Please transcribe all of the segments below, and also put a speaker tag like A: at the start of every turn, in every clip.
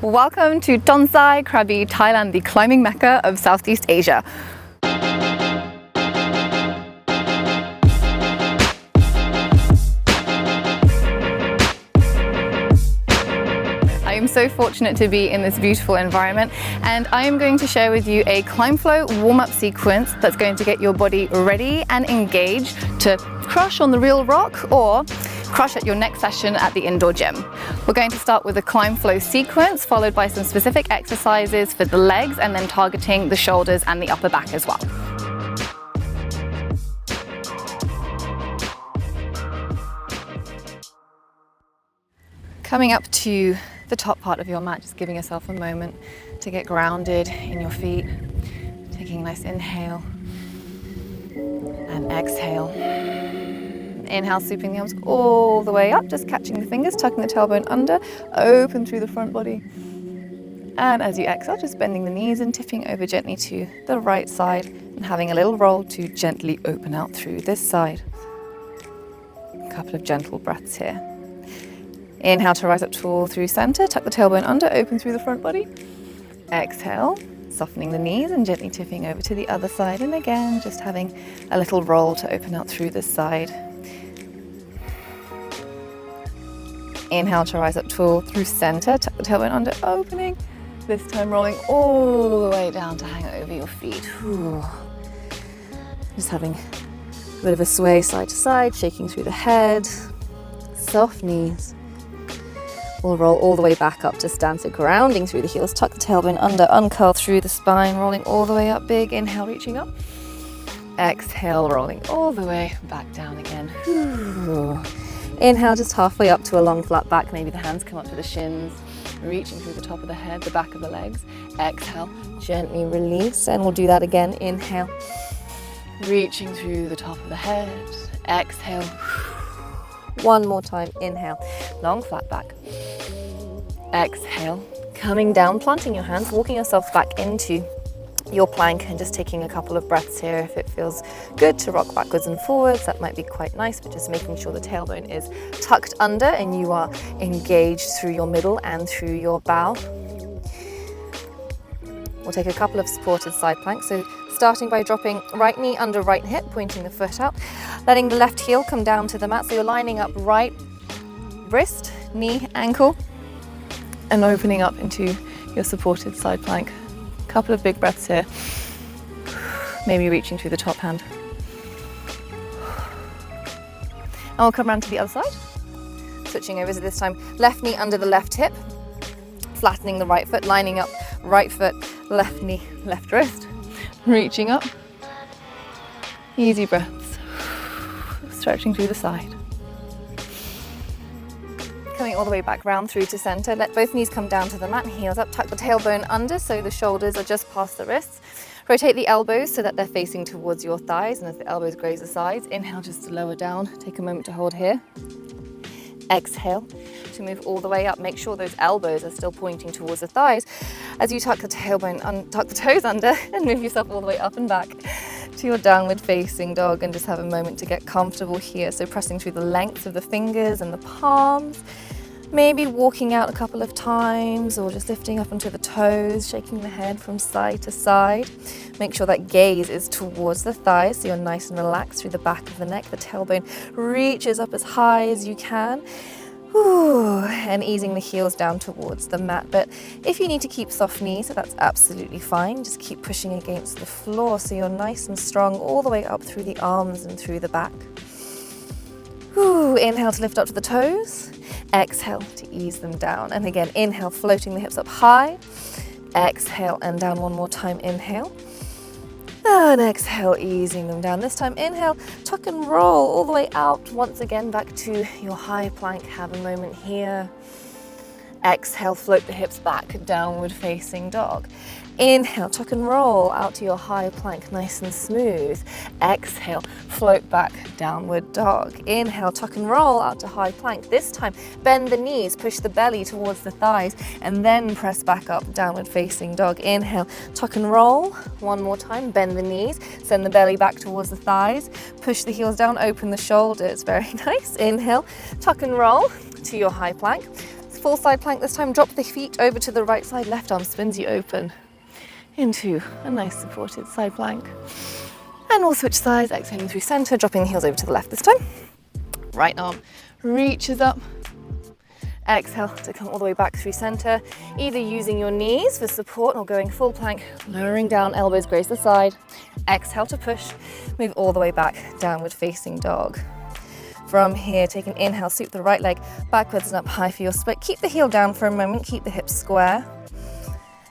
A: Welcome to Tonsai, Krabi, Thailand, the climbing mecca of Southeast Asia. I am so fortunate to be in this beautiful environment, and I am going to share with you a ClimbFlow warm-up sequence that's going to get your body ready and engaged to crush on the real rock or crush at your next session at the indoor gym. We're going to start with a ClimbFlow sequence, followed by some specific exercises for the legs, and then targeting the shoulders and the upper back as well. Coming up to the top part of your mat, just giving yourself a moment to get grounded in your feet. Taking a nice inhale and exhale. Inhale, sweeping the arms all the way up, just catching the fingers, tucking the tailbone under, open through the front body. And as you exhale, just bending the knees and tipping over gently to the right side and having a little roll to gently open out through this side. A couple of gentle breaths here. Inhale to rise up tall through center, tuck the tailbone under, open through the front body. Exhale, softening the knees and gently tipping over to the other side. And again, just having a little roll to open out through this side. Inhale to rise up tall through center, tuck the tailbone under, opening. This time rolling all the way down to hang over your feet. Ooh. Just having a bit of a sway side to side, shaking through the head. Soft knees. We'll roll all the way back up to stand, so grounding through the heels, tuck the tailbone under, uncurl through the spine, rolling all the way up, big inhale, reaching up. Exhale, rolling all the way back down again. Ooh. Inhale, just halfway up to a long flat back, maybe the hands come up to the shins, reaching through the top of the head, the back of the legs. Exhale, gently release, and we'll do that again. Inhale, reaching through the top of the head. Exhale. One more time, inhale, long flat back. Exhale, coming down, planting your hands, walking yourself back into your plank and just taking a couple of breaths here. If it feels good to rock backwards and forwards, that might be quite nice, but just making sure the tailbone is tucked under and you are engaged through your middle and through your bow. We'll take a couple of supported side planks. So starting by dropping right knee under right hip, pointing the foot out, letting the left heel come down to the mat. So you're lining up right wrist, knee, ankle, and opening up into your supported side plank. Couple of big breaths here. Maybe reaching through the top hand. And we'll come around to the other side. Switching over to this time, left knee under the left hip, flattening the right foot, lining up right foot, left knee, left wrist, reaching up. Easy breaths. Stretching through the side. Coming all the way back round through to center. Let both knees come down to the mat, heels up, tuck the tailbone under so the shoulders are just past the wrists. Rotate the elbows so that they're facing towards your thighs, and as the elbows graze the sides, inhale just to lower down. Take a moment to hold here. Exhale to move all the way up. Make sure those elbows are still pointing towards the thighs as you tuck the tailbone, tuck the toes under and move yourself all the way up and back to your downward facing dog, and just have a moment to get comfortable here. So pressing through the length of the fingers and the palms, maybe walking out a couple of times or just lifting up onto the toes, shaking the head from side to side. Make sure that gaze is towards the thighs so you're nice and relaxed through the back of the neck. The tailbone reaches up as high as you can. Ooh, and easing the heels down towards the mat. But if you need to keep soft knees, so that's absolutely fine. Just keep pushing against the floor so you're nice and strong all the way up through the arms and through the back. Ooh, inhale to lift up to the toes. Exhale to ease them down. And again, inhale, floating the hips up high. Exhale and down one more time. Inhale. And exhale, easing them down. This time, inhale, tuck and roll all the way out. Once again, back to your high plank. Have a moment here. Exhale, float the hips back, downward facing dog. Inhale, tuck and roll out to your high plank, nice and smooth. Exhale, float back, downward dog. Inhale, tuck and roll out to high plank. This time, bend the knees, push the belly towards the thighs, and then press back up, downward facing dog. Inhale, tuck and roll. One more time, bend the knees, send the belly back towards the thighs, push the heels down, open the shoulders. Very nice. Inhale, tuck and roll to your high plank. full side plank this time. Drop the feet over to the right side. Left arm spins you open into a nice supported side plank. And we'll switch sides, exhaling through center, dropping the heels over to the left this time. Right arm reaches up. Exhale to come all the way back through center, either using your knees for support or going full plank, lowering down, elbows graze the side. Exhale to push, move all the way back, downward facing dog. From here, take an inhale, sweep the right leg backwards and up high for your split. Keep the heel down for a moment, keep the hips square.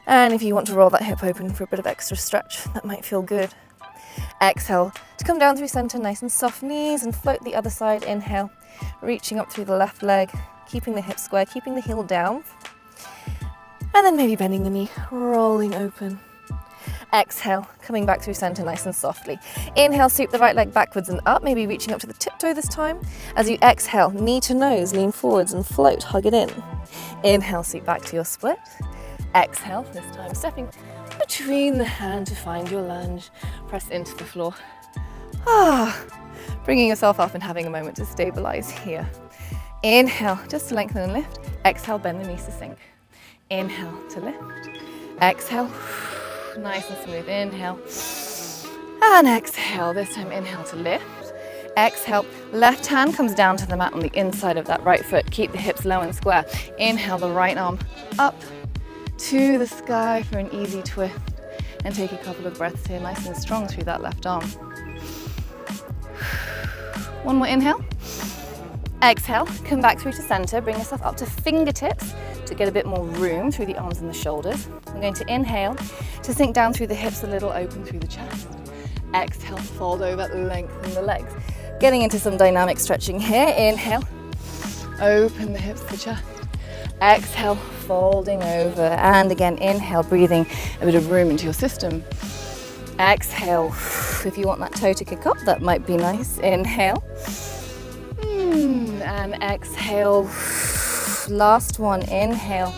A: And if you want to roll that hip open for a bit of extra stretch, that might feel good. Exhale to come down through center, nice and soft knees, and float the other side. Inhale, reaching up through the left leg, keeping the hips square, keeping the heel down. And then maybe bending the knee, rolling open. Exhale, coming back through center nice and softly. Inhale, sweep the right leg backwards and up, maybe reaching up to the tiptoe this time. As you exhale, knee to nose, lean forwards and float, hug it in. Inhale, sweep back to your split. Exhale, this time stepping between the hand to find your lunge. Press into the floor. Bringing yourself up and having a moment to stabilize here. Inhale, just to lengthen and lift. Exhale, bend the knees to sink. Inhale to lift. Exhale. Nice and smooth. Inhale and exhale. This time inhale to lift. Exhale, left hand comes down to the mat on the inside of that right foot. Keep the hips low and square. Inhale, the right arm up to the sky for an easy twist. And take a couple of breaths here, nice and strong through that left arm. One more inhale. Exhale, come back through to center. Bring yourself up to fingertips to get a bit more room through the arms and the shoulders. I'm going to inhale to sink down through the hips a little, open through the chest. Exhale, fold over, lengthen the legs. Getting into some dynamic stretching here. Inhale, open the hips, the chest. Exhale, folding over. And again, inhale, breathing a bit of room into your system. Exhale, if you want that toe to kick up, that might be nice. Inhale. And exhale. Last one, inhale.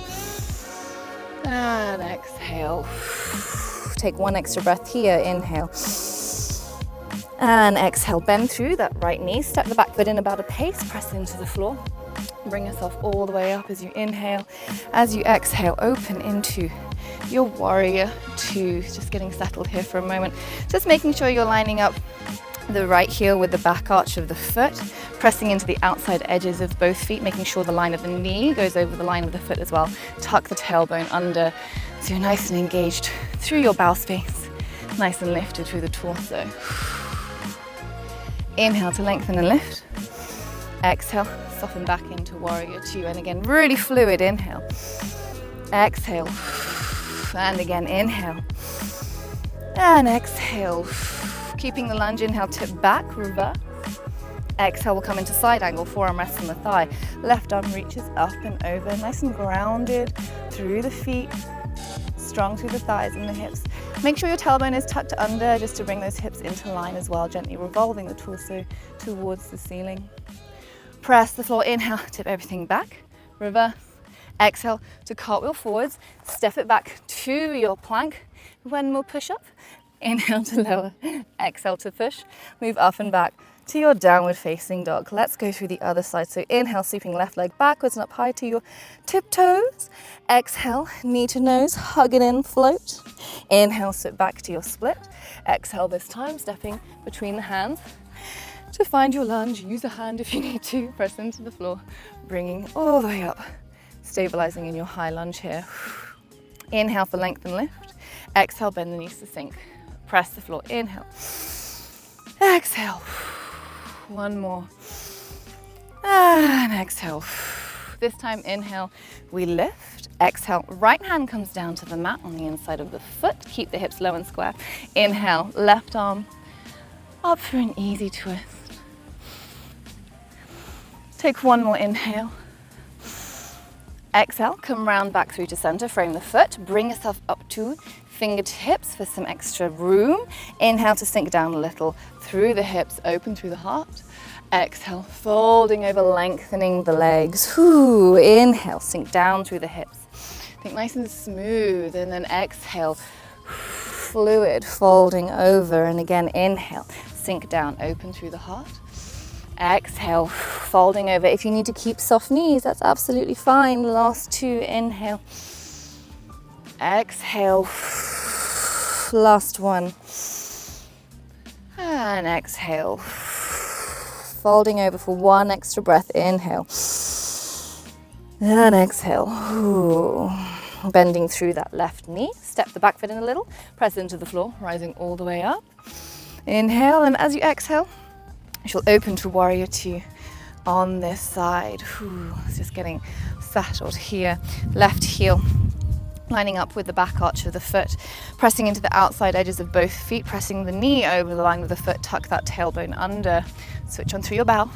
A: And exhale. Take one extra breath here, inhale. And exhale, bend through that right knee. Step the back foot in about a pace, press into the floor. Bring yourself all the way up as you inhale. As you exhale, open into your warrior two. Just getting settled here for a moment. Just making sure you're lining up the right heel with the back arch of the foot, pressing into the outside edges of both feet, making sure the line of the knee goes over the line of the foot as well. Tuck the tailbone under so you're nice and engaged through your bowel space, nice and lifted through the torso. Inhale to lengthen and lift. Exhale, soften back into warrior two, and again really fluid. Inhale, exhale, and again inhale and exhale. Keeping the lunge, inhale, tip back, reverse. Exhale, we'll come into side angle, forearm rests on the thigh. Left arm reaches up and over, nice and grounded through the feet, strong through the thighs and the hips. Make sure your tailbone is tucked under just to bring those hips into line as well, gently revolving the torso towards the ceiling. Press the floor, inhale, tip everything back, reverse. Exhale to cartwheel forwards, step it back to your plank. One more push up. Inhale to lower, exhale to push, move up and back to your downward facing dog. Let's go through the other side. So inhale, sweeping left leg backwards and up high to your tiptoes. Exhale, knee to nose, hug it in, float. Inhale, sit back to your split. Exhale this time, stepping between the hands to find your lunge. Use a hand if you need to, press into the floor, bringing all the way up, stabilizing in your high lunge here. Inhale for length and lift. Exhale, bend the knees to sink. Press the floor, inhale. Exhale. One more. And exhale. This time, inhale, we lift. Exhale, right hand comes down to the mat on the inside of the foot. Keep the hips low and square. Inhale, left arm up for an easy twist. Take one more inhale. Exhale, come round back through to center, frame the foot, bring yourself up to fingertips for some extra room. Inhale to sink down a little through the hips, open through the heart. Exhale, folding over, lengthening the legs. Inhale, sink down through the hips. Think nice and smooth, and then exhale, fluid, folding over, and again inhale, sink down, open through the heart. Exhale, folding over. If you need to keep soft knees, that's absolutely fine. Last two, inhale. Exhale, last one. And exhale. Folding over for one extra breath. Inhale. And exhale. Ooh. Bending through that left knee. Step the back foot in a little. Press into the floor, rising all the way up. Inhale, and as you exhale, you'll open to warrior two on this side. Ooh. Just getting settled here. Left heel lining up with the back arch of the foot, pressing into the outside edges of both feet, pressing the knee over the line of the foot, tuck that tailbone under, switch on through your bow.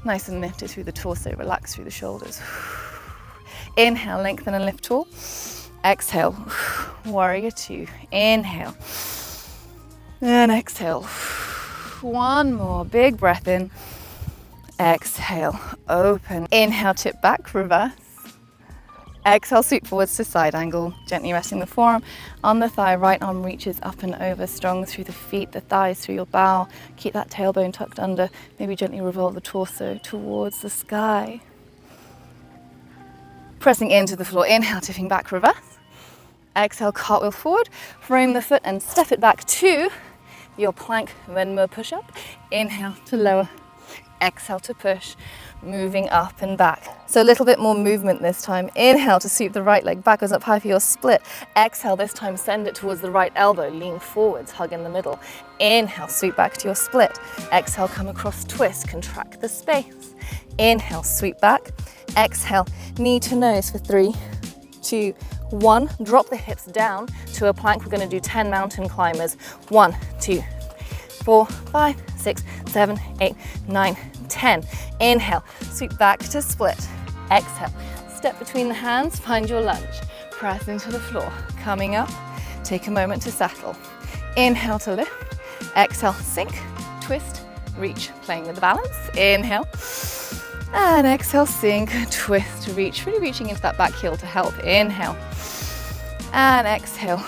A: Nice and lifted through the torso, relax through the shoulders. Inhale, lengthen and lift tall. Exhale, warrior two. Inhale. And exhale. One more, big breath in. Exhale, open. Inhale, tip back, reverse. Exhale, sweep forwards to side angle, gently resting the forearm on the thigh. Right arm reaches up and over, strong through the feet, the thighs, through your bow. Keep that tailbone tucked under. Maybe gently revolve the torso towards the sky. Pressing into the floor, inhale, tipping back, reverse. Exhale, cartwheel forward, frame the foot and step it back to your plank Venmo push-up. Inhale to lower, exhale to push, moving up and back. So a little bit more movement this time. Inhale to sweep the right leg backwards up high for your split. Exhale, this time send it towards the right elbow, lean forwards, hug in the middle. Inhale, sweep back to your split. Exhale, come across, twist, contract the space. Inhale, sweep back. Exhale, knee to nose for 3, 2, 1. Drop the hips down to a plank. We're going to do 10 mountain climbers. 1, 2, 4, 5, 6, 7, 8, 9, 10. Inhale, sweep back to split. Exhale, step between the hands, find your lunge. Press into the floor. Coming up, take a moment to settle. Inhale to lift. Exhale, sink, twist, reach, playing with the balance. Inhale. And exhale, sink, twist, reach. Really reaching into that back heel to help. Inhale. And exhale.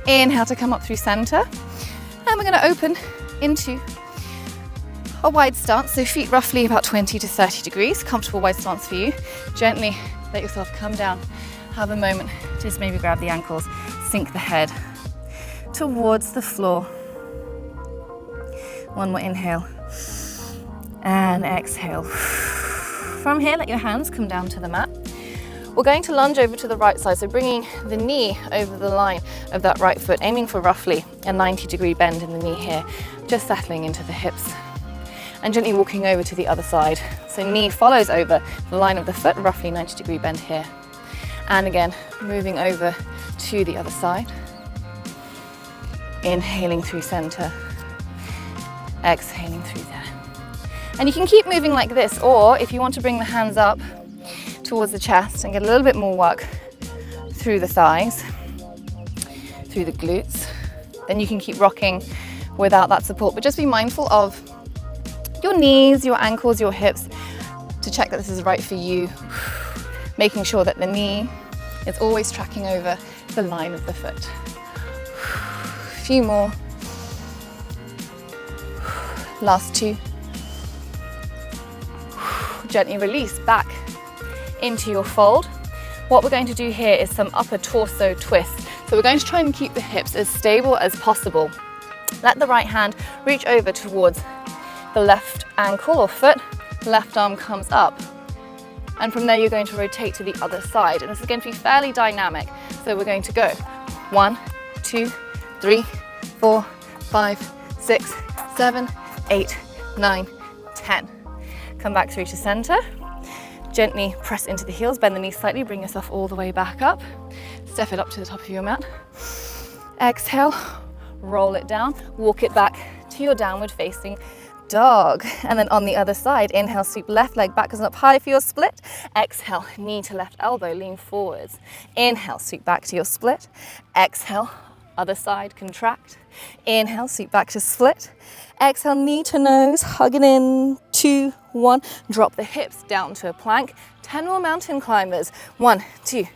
A: Inhale to come up through center. And we're going to open into a wide stance, so feet roughly about 20 to 30 degrees, comfortable wide stance for you. Gently let yourself come down, have a moment, just maybe grab the ankles, sink the head towards the floor. One more inhale and exhale. From here, let your hands come down to the mat. We're going to lunge over to the right side, so bringing the knee over the line of that right foot, aiming for roughly a 90-degree bend in the knee here, just settling into the hips. And gently walking over to the other side. So knee follows over the line of the foot, roughly 90-degree bend here. And again, moving over to the other side. Inhaling through center, exhaling through there. And you can keep moving like this, or if you want to bring the hands up towards the chest and get a little bit more work through the thighs, through the glutes, then you can keep rocking without that support. But just be mindful of your knees, your ankles, your hips to check that this is right for you. Making sure that the knee is always tracking over the line of the foot. A few more. Last two. Gently release back into your fold. What we're going to do here is some upper torso twists. So we're going to try and keep the hips as stable as possible. Let the right hand reach over towards the left ankle or foot, left arm comes up. And from there you're going to rotate to the other side. And this is going to be fairly dynamic. So we're going to go 1, 2, 3, 4, 5, 6, 7, 8, 9, 10. Come back through to center. Gently press into the heels, bend the knees slightly, bring yourself all the way back up. Step it up to the top of your mat. Exhale, roll it down, walk it back to your downward facing dog. And then on the other side, inhale, sweep left leg backwards and up high for your split. Exhale, knee to left elbow, lean forwards. Inhale, sweep back to your split. Exhale, other side, contract. Inhale, sweep back to split. Exhale, knee to nose, hugging in, 2, 1. Drop the hips down to a plank. 10 more mountain climbers. 1, 2, 3,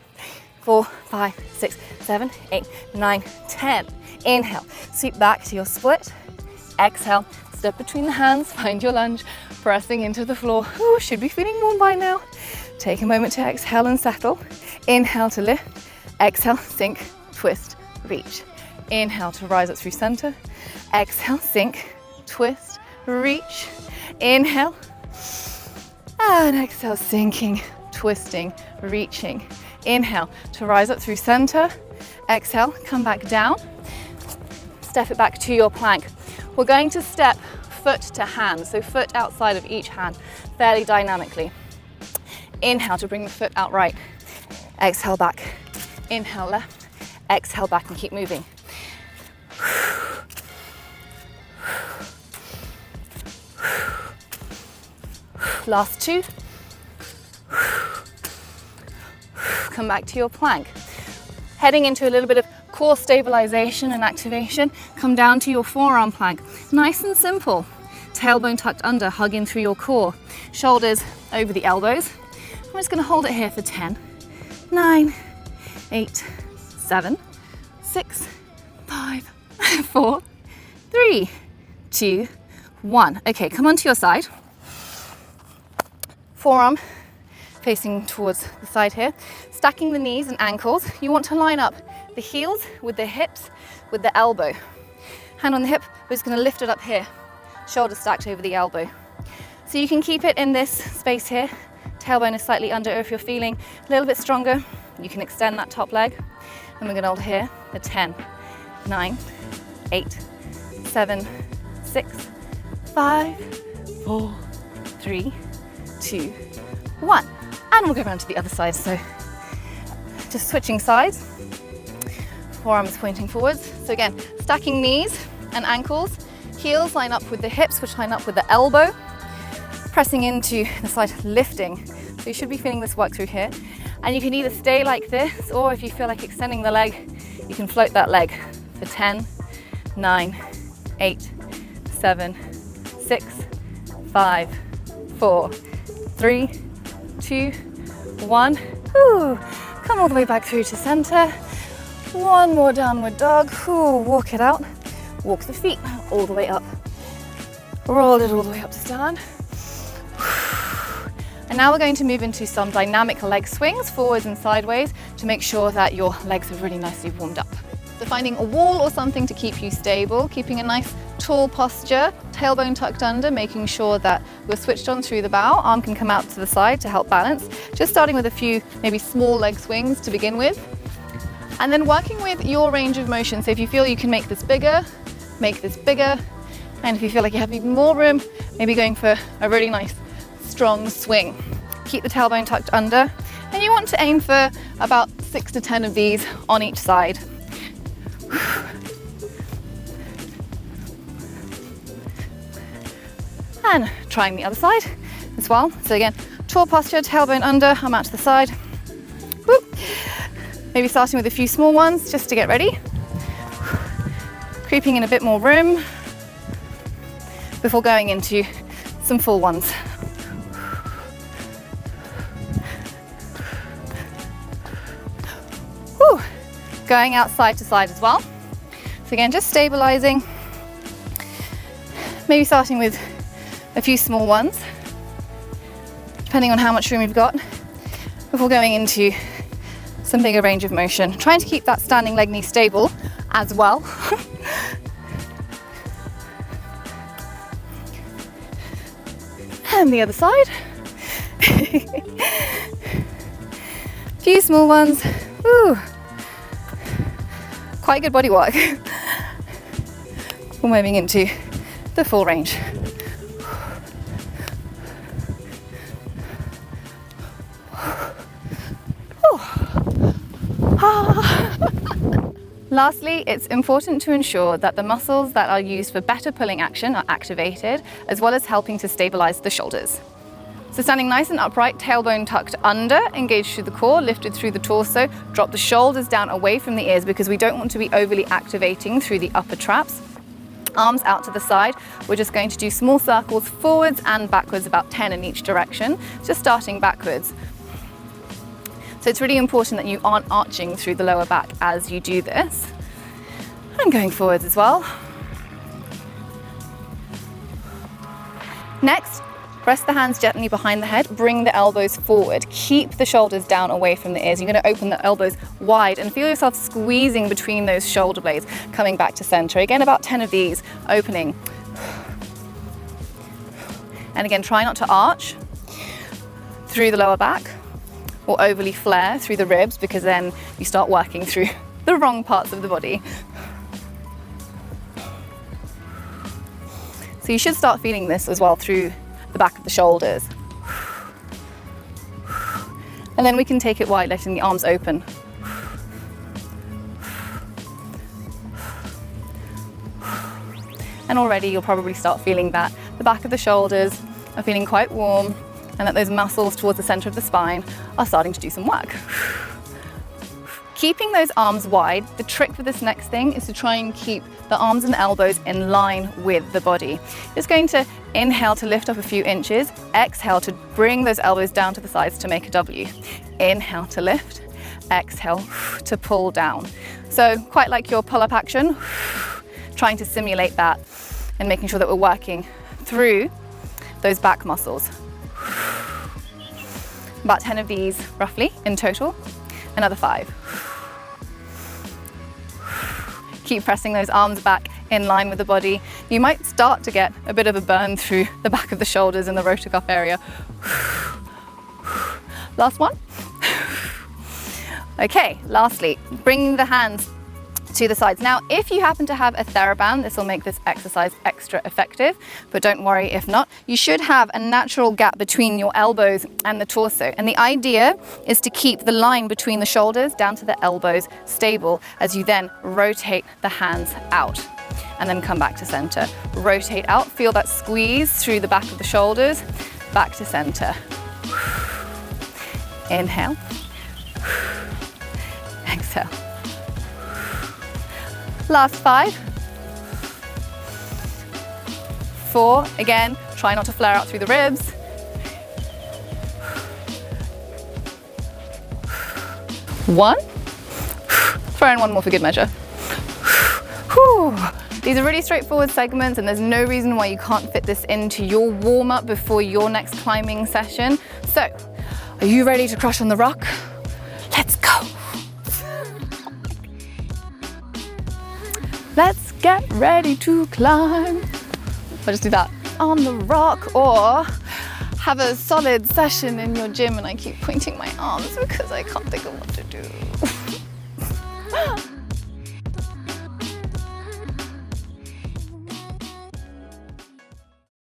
A: 4, 5, 6, 7, 8, 9, 10. Inhale, sweep back to your split. Exhale, Step between the hands, find your lunge, pressing into the floor. Ooh, should be feeling warm by now. Take a moment to exhale and settle. Inhale to lift, exhale, sink, twist, reach. Inhale to rise up through center. Exhale, sink, twist, reach. Inhale, and exhale, sinking, twisting, reaching. Inhale to rise up through center. Exhale, come back down. Step it back to your plank. We're going to step foot to hand, so foot outside of each hand, fairly dynamically. Inhale to bring the foot out right. Exhale back. Inhale left. Exhale back and keep moving. Last two. Come back to your plank. Heading into a little bit of core stabilization and activation, come down to your forearm plank. Nice and simple. Tailbone tucked under, hug in through your core. Shoulders over the elbows. I'm just going to hold it here for 10, 9, 8, 7, 6, 5, 4, 3, 2, 1. Okay, come onto your side. Forearm facing towards the side here. Stacking the knees and ankles. You want to line up the heels with the hips, with the elbow. Hand on the hip, we're just going to lift it up here. Shoulder stacked over the elbow. So you can keep it in this space here. Tailbone is slightly under, or if you're feeling a little bit stronger, you can extend that top leg. And we're going to hold here for 10, 9, 8, 7, 6, 5, 4, 3, 2, 1. And we'll go around to the other side. So just switching sides. Forearms pointing forwards. So again, stacking knees and ankles. Heels line up with the hips, which line up with the elbow. Pressing into the side, lifting. So you should be feeling this work through here. And you can either stay like this, or if you feel like extending the leg, you can float that leg for 10, 9, 8, 7, 6, 5, 4, 3, 2, 1. Ooh. Come all the way back through to center. One more downward dog. Ooh, walk it out. Walk the feet all the way up. Roll it all the way up to stand. And now we're going to move into some dynamic leg swings, forwards and sideways, to make sure that your legs are really nicely warmed up. So finding a wall or something to keep you stable, keeping a nice tall posture, tailbone tucked under, making sure that we're switched on through the bow. Arm can come out to the side to help balance. Just starting with a few maybe small leg swings to begin with. And then working with your range of motion. So if you feel you can make this bigger, make this bigger. And if you feel like you have even more room, maybe going for a really nice strong swing. Keep the tailbone tucked under. And you want to aim for about 6 to 10 of these on each side. And trying the other side as well. So again, tall posture, tailbone under, arm out to the side. Whoop. Maybe starting with a few small ones just to get ready. Creeping in a bit more room before going into some full ones. Whew. Going out side to side as well. So again, just stabilizing. Maybe starting with a few small ones, depending on how much room you've got, before going into some bigger range of motion. Trying to keep that standing leg knee stable as well. And the other side. Few small ones. Ooh. Quite good body work. We're moving into the full range. Lastly, it's important to ensure that the muscles that are used for better pulling action are activated, as well as helping to stabilize the shoulders. So standing nice and upright, tailbone tucked under, engaged through the core, lifted through the torso, drop the shoulders down away from the ears because we don't want to be overly activating through the upper traps. Arms out to the side. We're just going to do small circles forwards and backwards, about 10 in each direction, just starting backwards. So it's really important that you aren't arching through the lower back as you do this. And going forwards as well. Next, press the hands gently behind the head, bring the elbows forward, keep the shoulders down away from the ears. You're going to open the elbows wide and feel yourself squeezing between those shoulder blades, coming back to center. Again, about 10 of these, opening. And again, try not to arch through the lower back or overly flare through the ribs, because then you start working through the wrong parts of the body. So you should start feeling this as well through the back of the shoulders. And then we can take it wide, letting the arms open. And already you'll probably start feeling that the back of the shoulders are feeling quite warm, and that those muscles towards the center of the spine are starting to do some work. Keeping those arms wide, the trick for this next thing is to try and keep the arms and elbows in line with the body. Just going to inhale to lift up a few inches, exhale to bring those elbows down to the sides to make a W. Inhale to lift, exhale to pull down. So quite like your pull-up action, trying to simulate that and making sure that we're working through those back muscles. About 10 of these roughly in total, another 5. Keep pressing those arms back in line with the body. You might start to get a bit of a burn through the back of the shoulders and the rotator cuff area. Last one. Okay, lastly, bringing the hands to the sides. Now, if you happen to have a TheraBand, this will make this exercise extra effective, but don't worry if not. You should have a natural gap between your elbows and the torso. And the idea is to keep the line between the shoulders down to the elbows stable as you then rotate the hands out and then come back to center. Rotate out, feel that squeeze through the back of the shoulders, back to center. Inhale, exhale. Last 5, 4, again, try not to flare out through the ribs. 1, throw in one more for good measure. Whew. These are really straightforward segments, and there's no reason why you can't fit this into your warm-up before your next climbing session. So, are you ready to crush on the rock? Let's go. Let's get ready to climb. I'll just do that on the rock, or have a solid session in your gym and I keep pointing my arms because I can't think of what to do.